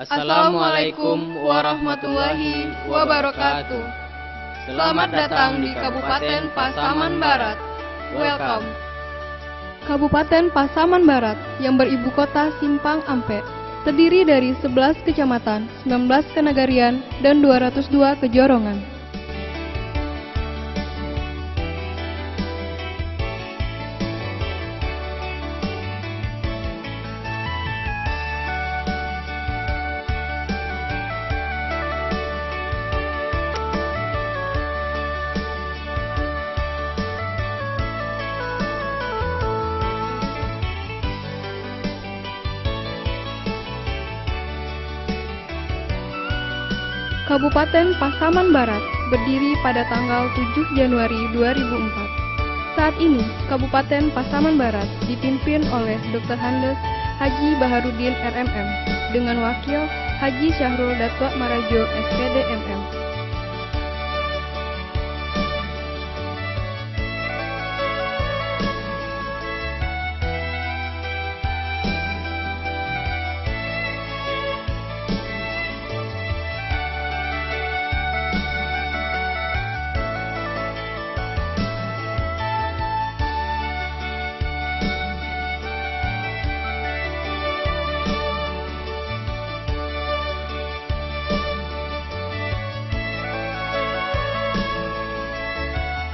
Assalamualaikum warahmatullahi wabarakatuh. Selamat datang di Kabupaten Pasaman Barat. Welcome. Kabupaten Pasaman Barat yang beribu kota Simpang Ampe terdiri dari 11 kecamatan, 19 kenagarian, dan 202 kejorongan. Kabupaten Pasaman Barat berdiri pada tanggal 7 Januari 2004. Saat ini, Kabupaten Pasaman Barat dipimpin oleh Dr. Handes Haji Baharudin RMM dengan Wakil Haji Syahrul Datwa Marajo SPD MM.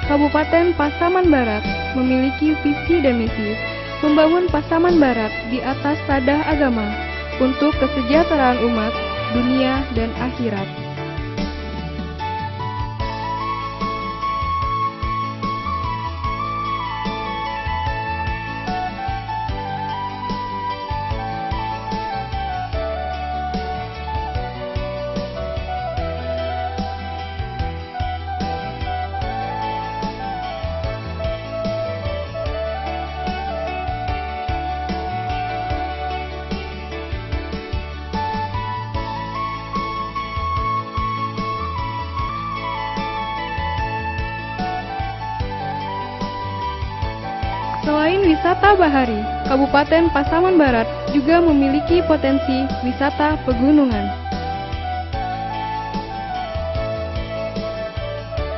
Kabupaten Pasaman Barat memiliki visi dan misi membangun Pasaman Barat di atas tadah agama untuk kesejahteraan umat, dunia, dan akhirat. Selain wisata bahari, Kabupaten Pasaman Barat juga memiliki potensi wisata pegunungan.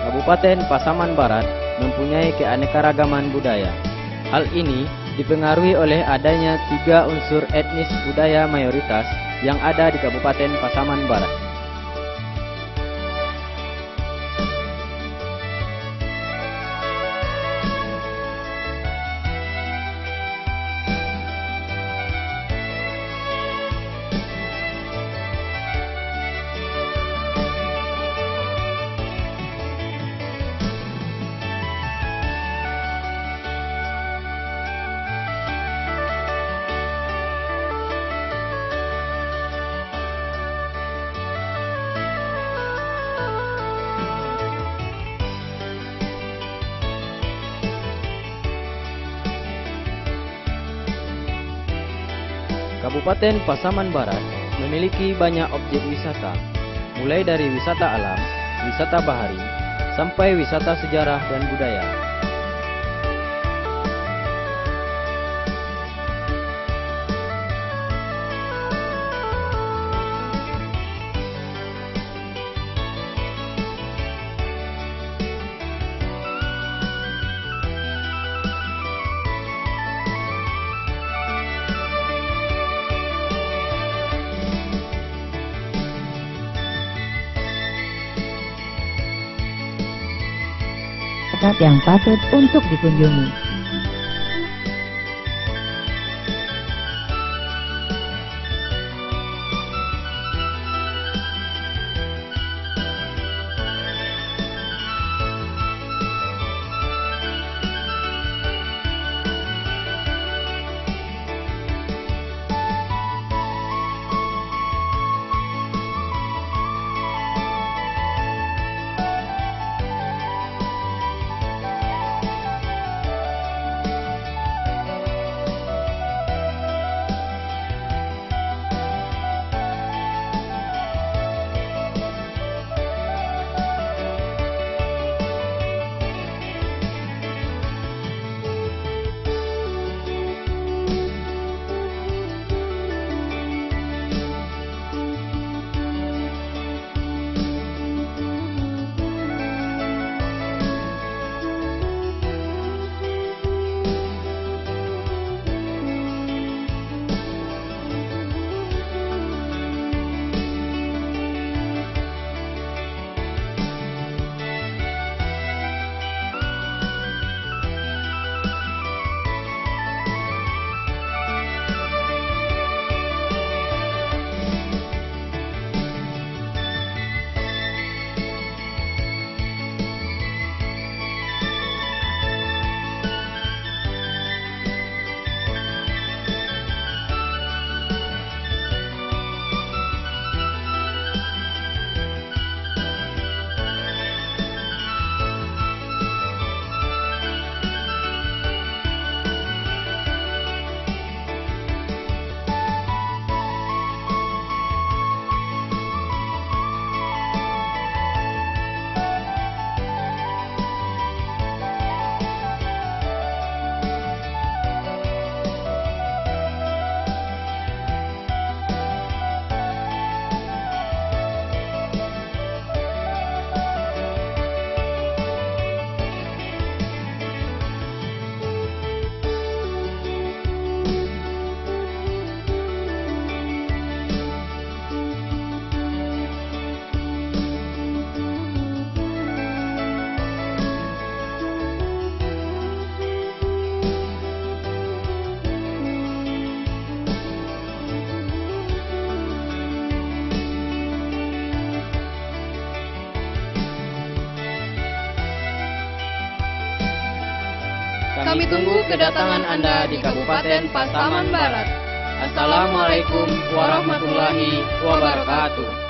Kabupaten Pasaman Barat mempunyai keanekaragaman budaya. Hal ini dipengaruhi oleh adanya 3 unsur etnis budaya mayoritas yang ada di Kabupaten Pasaman Barat. Kabupaten Pasaman Barat memiliki banyak objek wisata, mulai dari wisata alam, wisata bahari, sampai wisata sejarah dan budaya. Tempat yang patut untuk dikunjungi. Kami tunggu kedatangan Anda di Kabupaten Pasaman Barat. Assalamualaikum warahmatullahi wabarakatuh.